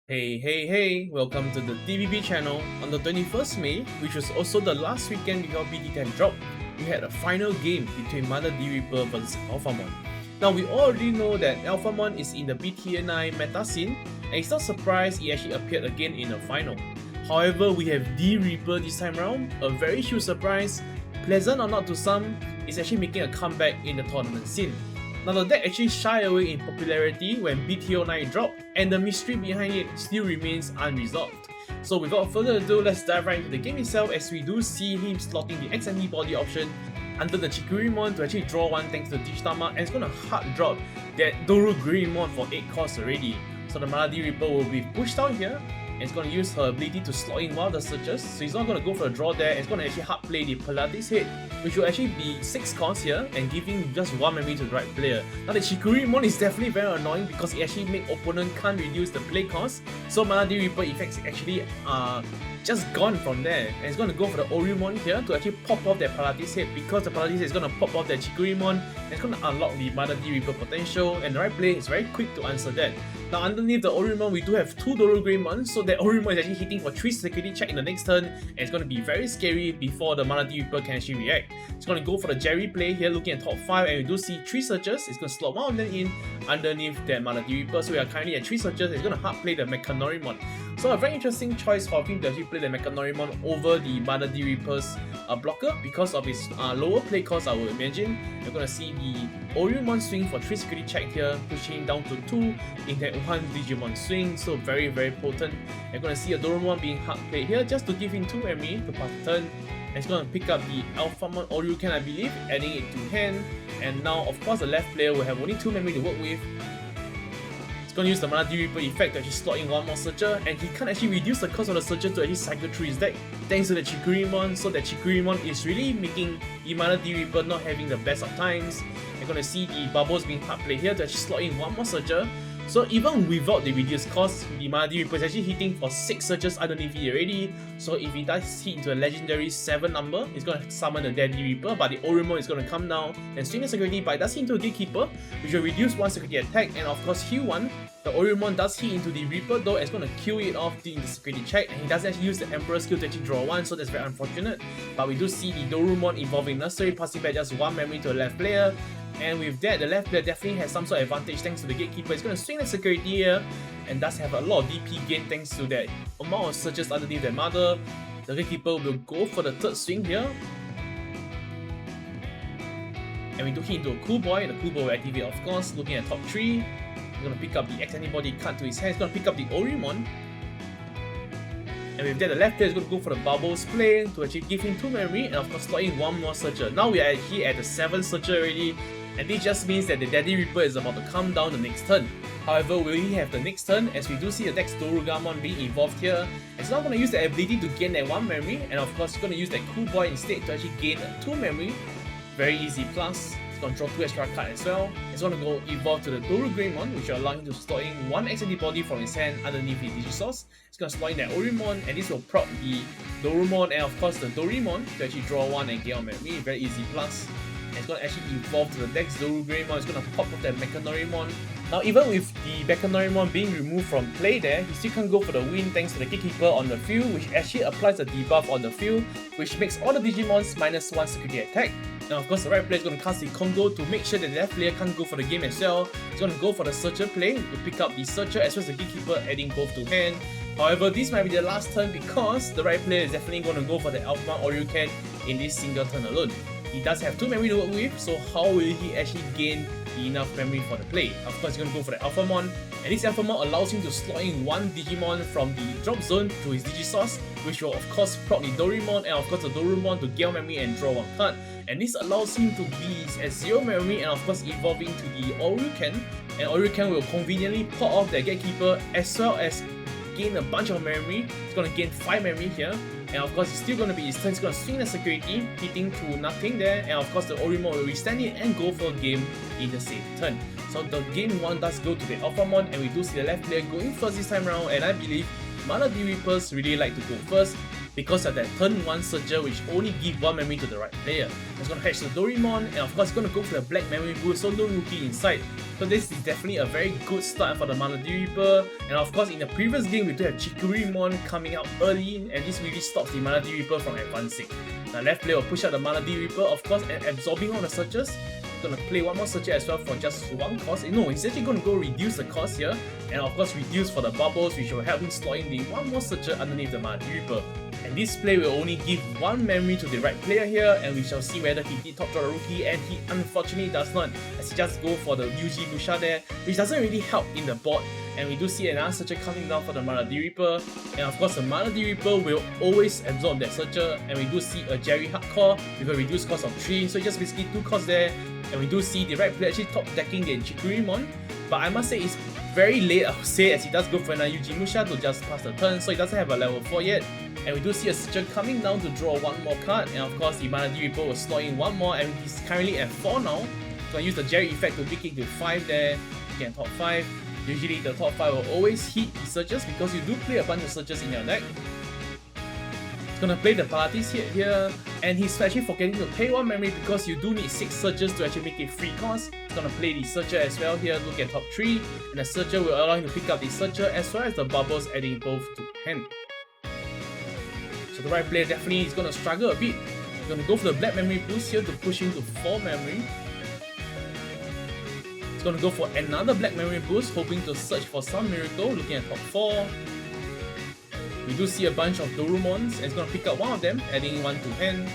Hey, welcome to the TVB channel. On the 21st May, which was also the last weekend before BT10 drop, we had a final game between Mazaar Dearie Paer vs Alphamon. Now, we already know that Alphamon is in the BT9 meta scene, and it's not surprised he actually appeared again in the final. However, we have Dearie Paer this time around, a very huge surprise, pleasant or not to some, is actually making a comeback in the tournament scene. Now the deck actually shied away in popularity when BT09 dropped, and the mystery behind it still remains unresolved. So without further ado, let's dive right into the game itself as we do see him slotting the XMD body option under the Chikurimon to actually draw one thanks to Digitama, and it's gonna hard drop that Ouryruken for 8 costs already. So the Mazaar Dearie Paer will be pushed down here, and it's going to use her ability to slot in one of the searches, so he's not going to go for a draw there, it's going to actually hard play the Pilates Head, which will actually be 6 costs here and giving just 1 memory to the right player. Now the Chikurimon is definitely very annoying because it actually makes opponent can't reduce the play cost, so Mazaar Dearie Paer effects actually just gone from there, and it's going to go for the Ouryruken here to actually pop off that Pilates Head, because the Pilates Head is going to pop off that Chikurimon and it's going to unlock the Mazaar Dearie Paer potential, and the right player is very quick to answer that. Now underneath the Ouryruken, we do have 2 Ouryruken, so that Ouryruken is actually hitting for 3 security check in the next turn, and it's going to be very scary before the Mazaar Dearie Paer can actually react. It's going to go for the Jerry play here, looking at top 5, and we do see 3 searches. It's going to slot one of them in underneath that Mazaar Dearie Paer, so we are currently at 3 searches. It's going to hard play the Mechanorimon. So a very interesting choice for him to actually play the Mechanorimon over the Mazaar Dearie Paer's blocker because of his lower play cost, I would imagine. You're going to see the Ouryruken swing for 3 security check here, pushing him down to 2 in that 1 Digimon swing, so very potent. You're going to see a Ouryruken being hard played here just to give him 2 memory to pass the turn. And it's going to pick up the Alphamon Ouryruken, I believe, adding it to hand. And now, of course, the left player will have only 2 memory to work with. It's going to use the Mazaar Dearie Paer effect to actually slot in one more searcher, and he can't actually reduce the cost of the searcher to actually cycle through his deck thanks to the Chikurimon, so that Chikurimon is really making the Mazaar Dearie Paer not having the best of times. You're going to see the bubbles being hard played here to actually slot in one more searcher. So even without the reduced cost, the Mazaar Dearie Paer is actually hitting for 6 searches underneath it already. So if he does hit into a legendary 7 number, he's going to summon the Dead Dearie Paer, but the Ouryruken is going to come down and swing the security, but it does hit into a Gatekeeper, which will reduce 1 security attack, and of course heal 1. The Ouryruken does hit into the Reaper though, it's going to kill it off in the security check, and he doesn't actually use the Emperor skill to actually draw 1, so that's very unfortunate. But we do see the Ouryruken involving Nursery, passing back just 1 memory to the left player. And with that, the left player definitely has some sort of advantage thanks to the Gatekeeper. It's going to swing the security here and does have a lot of DP gain thanks to that amount of searches underneath their mother. The Gatekeeper will go for the 3rd swing here. And we do hit into a Cool Boy. The Cool Boy will activate, of course, looking at top 3. We're going to pick up the X Antibody card to his hand. He's going to pick up the Ouryruken. And with that, the left player is going to go for the Bubbles play to actually give him 2 memory and of course slot in 1 more searcher. Now we are here at the 7th searcher already, and this just means that the Daddy Reaper is about to come down the next turn. However, will he have the next turn, as we do see the Dex Ouryruken being involved here. It's not going to use the ability to gain that 1 memory, and of course he's going to use that Cool Boy instead to actually gain 2 memory. Very easy plus. It's going to draw 2 extra cards as well. It's going to go evolve to the Ouryruken, which will allow him to slot in 1 XD body from his hand underneath his Digisource. It's going to slot in that Ouryruken, and this will proc the Ouryruken and of course the Ouryruken to actually draw 1 and gain 1 memory. Very easy plus. And it's going to actually evolve to the Dex Ouryruken. It's going to pop up that Mechanorimon. Now even with the Mechanorimon being removed from play there, he still can't go for the win thanks to the Gatekeeper on the field, which actually applies a debuff on the field, which makes all the Digimons minus 1 security attack. Now of course the right player is going to cast the combo to make sure that the left player can't go for the game as well. He's going to go for the Searcher play to pick up the Searcher as well as the Gatekeeper, adding both to hand. However, this might be the last turn because the right player is definitely going to go for the Alphamon Ouryruken in this single turn alone. He does have 2 memory to work with, so how will he actually gain enough memory for the play? Of course, he's going to go for the Alphamon, and this Alphamon allows him to slot in 1 Digimon from the drop zone to his Digisource, which will of course proc the Ouryruken and of course the Ouryruken to gain memory and draw 1 card. And this allows him to be at 0 memory and of course evolving to the Ouryruken, and Ouryruken will conveniently pop off the Gatekeeper as well as gain a bunch of memory. It's going to gain 5 memory here. And of course, it's still going to be his turn. He's going to swing the security, hitting to nothing there. And of course, the Ouryruken will restand it and go for a game in the same turn. So the game 1 does go to the Alphamon, and we do see the left player going first this time around. And I believe Mazaar Dearie Paer really like to go first. because of that turn 1 searcher which only give 1 memory to the right player. It's going to hatch the Doraemon, and of course it's going to go for the black memory boost, so no rookie inside. So this is definitely a very good start for the Mana Reaper. And of course in the previous game we do have Chikurimon coming out early, and this really stops the Mana Reaper from advancing. The left player will push out the Mana Reaper, of course, and absorbing all the searches. Gonna play one more searcher as well for just 1 cost. No, he's actually gonna go reduce the cost here, and of course reduce for the bubbles, which will help him slot in the 1 more searcher underneath the Mana Reaper. And this play will only give 1 memory to the right player here, and we shall see whether he did top draw the rookie, and he unfortunately does not, as he just go for the Yuji Musha there, which doesn't really help in the board. And we do see another searcher coming down for the Mana Reaper, and of course the Mana Reaper will always absorb that searcher, and we do see a Jerry Hardcore with a reduced cost of 3, so just basically 2 costs there. And we do see the right player actually top decking the Chikurimon, but I must say it's very late, I would say, as he does go for an Yuji Musha to just pass the turn, so he doesn't have a level 4 yet. And we do see a searcher coming down to draw 1 more card, and of course the Mana Reaper will slot in 1 more, and he's currently at 4 now. So gonna use the Jerry effect to pick it to 5 there, again top 5. Usually the top 5 will always hit the searches because you do play a bunch of searches in your deck. He's gonna play the Pilates hit here, and he's actually forgetting to pay 1 memory because you do need 6 searches to actually make it free cost. He's gonna play the searcher as well here, look at top 3, and the searcher will allow him to pick up the searcher as well as the bubbles, adding both to hand. So the right player definitely is gonna struggle a bit. He's gonna go for the black memory boost here to push him to 4 memory. He's gonna go for another black memory boost, hoping to search for some miracle, looking at top 4. We do see a bunch of Dorumons, and he's gonna pick up 1 of them, adding 1 to hand.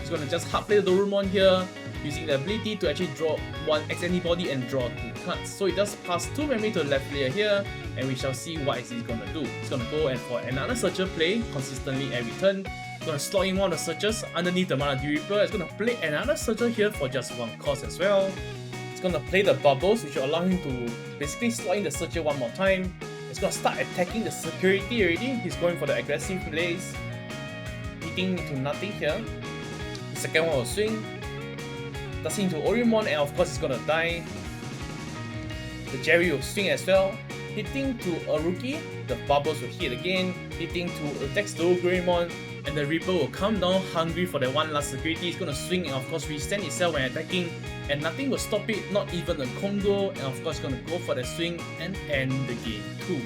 He's gonna just hard play the Dorumon here, using the ability to actually draw 1 X antibody and draw 2 cards. So he does pass 2 memory to the left player here, and we shall see what he's gonna do. He's gonna go and for another searcher play consistently every turn. He's gonna slot in 1 of the searchers underneath the Mana Reaper. He's gonna play another searcher here for just 1 cost as well. He's gonna play the bubbles, which will allow him to basically slot in the searcher 1 more time. He's gonna start attacking the security already. He's going for the aggressive plays, hitting into nothing here. The second one will swing, does into Orymon, and of course he's gonna die. The Jerry will swing as well, hitting to a rookie. The bubbles will hit again, hitting to attacks the Greymon, and the Reaper will come down hungry for that 1 last security. He's gonna swing and of course restand itself when attacking, and nothing will stop it, not even a Congo, and of course gonna go for the swing and end the game 2.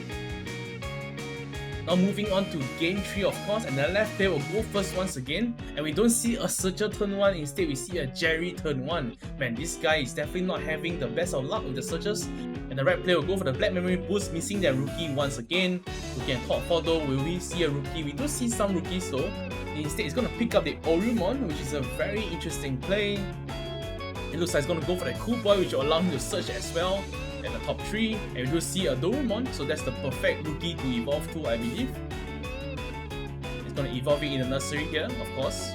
Now moving on to game 3 of course, and the left player will go first once again, and we don't see a searcher turn 1, instead we see a Jerry turn 1. Man, this guy is definitely not having the best of luck with the searchers. And the right player will go for the black memory boost, missing their rookie once again. Looking at top 4 though, will we see a rookie? We do see some rookies though. Instead it's gonna pick up the Orymon, which is a very interesting play. It looks like it's gonna go for the cool boy, which will allow him to search as well at the top 3, and we do see a Dorumon, so that's the perfect rookie to evolve to, I believe. It's gonna evolve it in the nursery here, of course.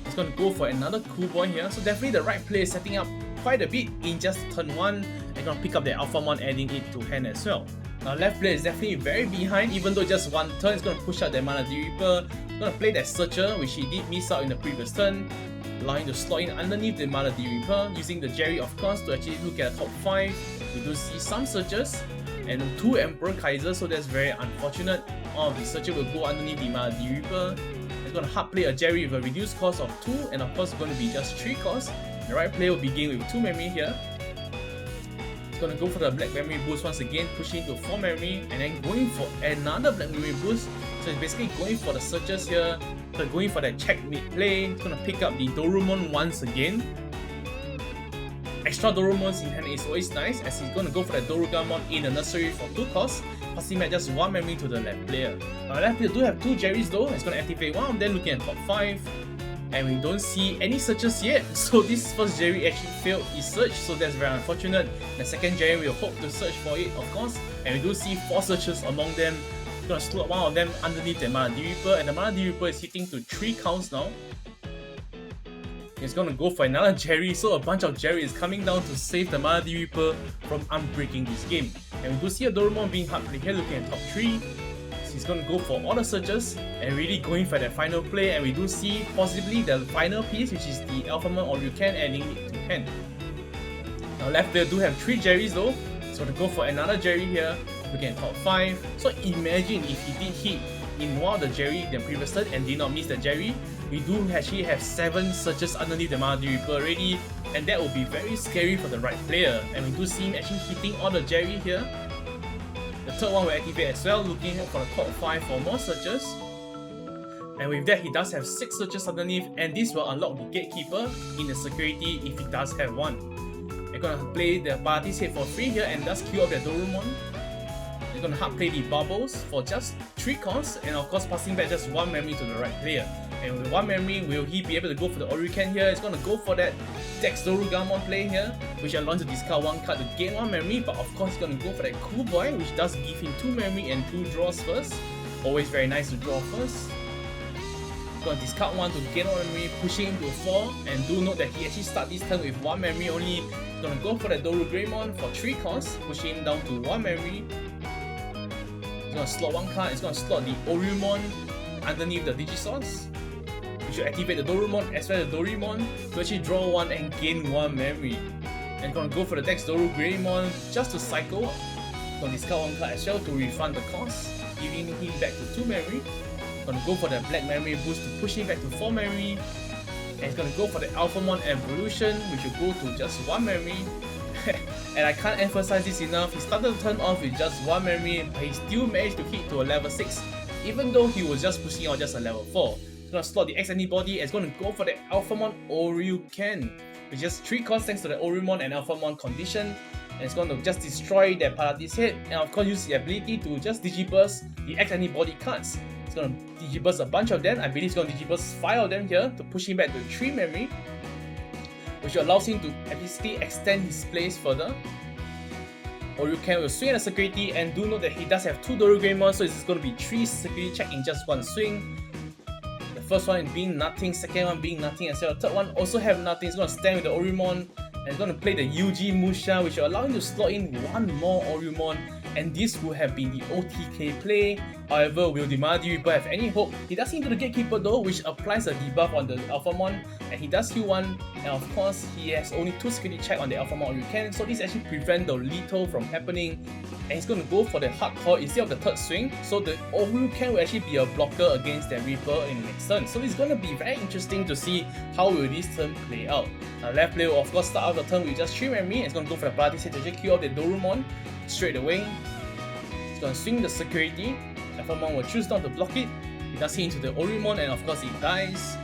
It's gonna go for another cool boy here, so definitely the right player is setting up quite a bit in just turn 1, and gonna pick up the Alphamon, adding it to hand as well. Now left player is definitely very behind, even though just 1 turn, it's gonna push out the Mana Reaper. It's gonna play that searcher, which he did miss out in the previous turn, allowing to slot in underneath the Mana Reaper, using the Jerry of course to actually look at top 5. We do see some searches and 2 Emperor Kaiser, so that's very unfortunate. All of the searcher will go underneath the Mana Reaper. It's gonna hard play a Jerry with a reduced cost of 2, and of course it's gonna be just 3 costs. The right player will begin with 2 memory here. It's gonna go for the black memory boost once again, pushing to 4 memory, and then going for another black memory boost. So it's basically going for the searches here. So going for that check mid play. It's gonna pick up the Dorumon once again. Extra Dorumons in hand is always nice, as he's gonna go for that Dorugamon in the nursery for 2 costs, passing back just 1 memory to the left player. Left player do have 2 Jerrys though. It's gonna activate 1 of them, looking at top 5. And we don't see any searches yet, so this first Jerry actually failed his search, so that's very unfortunate. The second Jerry will hope to search for it, of course, and we do see 4 searches among them. We're gonna slot 1 of them underneath the Mana Reaper, and the Mana Reaper is hitting to 3 counts now. He's gonna go for another Jerry, so a bunch of Jerry is coming down to save the Mana Reaper from unbreaking this game. And we do see a Dorumon being hard played here, looking at top 3. He's gonna go for all the searches and really going for that final play, and we do see possibly the final piece, which is the Alphamon Ouryruken, adding it to hand. Now left player do have 3 Jerrys though, so to go for another Jerry here, looking at top 5. So imagine if he did hit in one of the Jerry in the previous turn and did not miss the Jerry, we do actually have 7 searches underneath the Mazaar Reaper already, and that will be very scary for the right player. And we do see him actually hitting all the Jerry here. The third one will activate as well, looking for the top 5 for more searches. And with that, he does have 6 searches underneath, and this will unlock the Gatekeeper in the security if he does have one. They're gonna play the party's head for free here and thus queue up their Dorumon. They're gonna hard play the bubbles for just 3 costs, and of course passing back just 1 memory to the right player. And with 1 memory, will he be able to go for the Ouryruken here? He's gonna go for that Dex Dorugamon play here, which allows him to discard 1 card to gain 1 memory, but of course he's gonna go for that Cool Boy, which does give him 2 memory and 2 draws first. Always very nice to draw first. He's gonna discard 1 to gain 1 memory, pushing him to 4, and do note that he actually starts this turn with 1 memory only. He's gonna go for that Dorugreymon for 3 costs, pushing him down to 1 memory. He's gonna slot 1 card, he's gonna slot the Ouryumon underneath the Digisource. We should activate the Dorumon as well as the Dorimon to actually draw 1 and gain 1 memory. And gonna go for the Dex Dorugreymon just to cycle. Gonna discard 1 card as well to refund the cost, giving him back to 2 memory. Gonna go for the Black Memory boost to push him back to 4 memory. And he's gonna go for the Alphamon Evolution, which will go to just 1 memory. And I can't emphasize this enough, he started the turn off with just 1 memory, but he still managed to hit to a level 6, even though he was just pushing out just a level 4. He's gonna slot the X antibody and he's gonna go for the Alphamon Ouryruken, with just 3 costs thanks to the Ouryumon and Alphamon condition. And it's going to just destroy their Paladin's head, and of course use the ability to just Digiburst the X antibody cards. It's going to Digiburst a bunch of them. I believe it's going to Digiburst 5 of them here to push him back to 3 memory, which allows him to basically extend his plays further. Ouryuken will swing at the security, and do note that he does have 2 Dorugreymon, so it's going to be 3 security check in just 1 swing. The first one being nothing, second one being nothing as well. The third one also have nothing. It's going to stand with the Ouryumon, and it's going to play the Yuji Musha, which will allow him to slot in 1 more Ouryumon, and this will have been the OTK play. However, will the Mazaar Reaper have any hope? He does into the Gatekeeper though, which applies a debuff on the Alphamon, and he does heal 1, and of course he has only 2 security check on the Alphamon Ouryruken, so this actually prevents the lethal from happening. And he's going to go for the hardcore instead of the third swing, so the Ouryuken will actually be a blocker against the Reaper in the next turn. So it's going to be very interesting to see how will this turn play out. Left player will of course start out the turn with just 3 memory, and it's going to go for the Paladin's head to queue out the Dorumon straight away. He's going to swing the security. Alphamon will choose not to block it. He does hit into the Ouryumon, and of course it dies.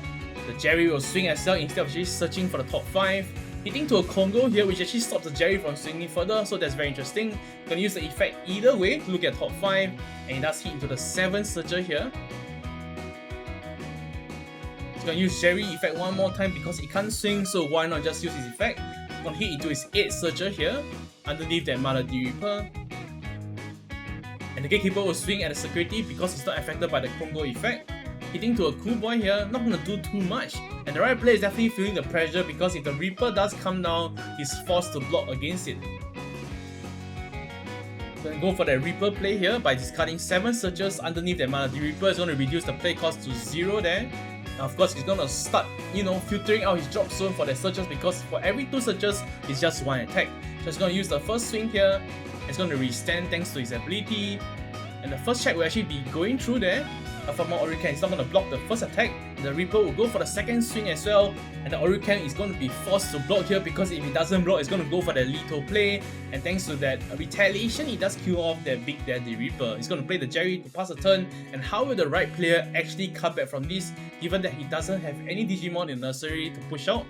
The Jerry will swing as well instead of just searching for the top 5. Hitting to a Congo here, which actually stops the Jerry from swinging further, so that's very interesting. You can use the effect either way to look at top 5, and he does hit into the 7th searcher here. He's gonna use Jerry effect 1 more time because he can't swing, so why not just use his effect? He's gonna hit into his 8th searcher here, underneath that Mazaar Reaper. And the Gatekeeper will swing at the security because it's not affected by the Congo effect. Hitting to a Cool Boy here, not gonna do too much. And the right player is definitely feeling the pressure because if the Reaper does come down, he's forced to block against it. Gonna go for the Reaper play here by discarding 7 searches underneath the Mazaar Reaper. Is gonna reduce the play cost to 0 there. Now of course he's gonna start, filtering out his drop zone for the searches because for every 2 searches, it's just 1 attack. So he's gonna use the first swing here. It's gonna restand thanks to his ability. And the first check will actually be going through there. Alphamon Ouryruken is not going to block the first attack. The Reaper will go for the second swing as well, and the Ouryruken is going to be forced to block here because if he doesn't block, it's going to go for the lethal play. And thanks to that retaliation, he does kill off that Big Daddy Reaper. He's going to play the Jerry to pass the turn. And how will the right player actually come back from this, given that he doesn't have any Digimon in nursery to push out?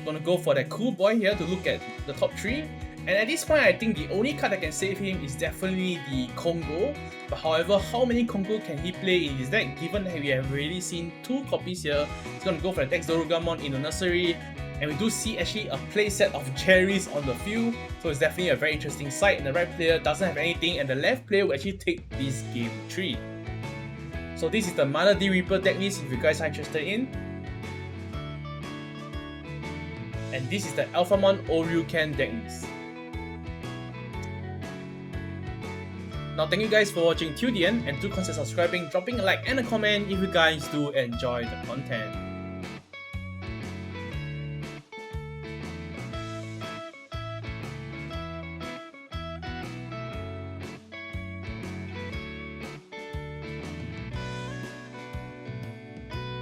Going to go for that Cool Boy here to look at the top 3. And at this point, I think the only card that can save him is definitely the Congo. But however, how many Congo can he play in his deck, given that we have already seen 2 copies here? He's going to go for the Dex Dorugamon in the nursery. And we do see actually a playset of cherries on the field. So it's definitely a very interesting sight. And the right player doesn't have anything, and the left player will actually take this game 3. So this is the Mazaar Reaper deck list if you guys are interested in. And this is the Alphamon Ouryruken deck list. Now thank you guys for watching till the end, and do consider subscribing, dropping a like and a comment if you guys do enjoy the content.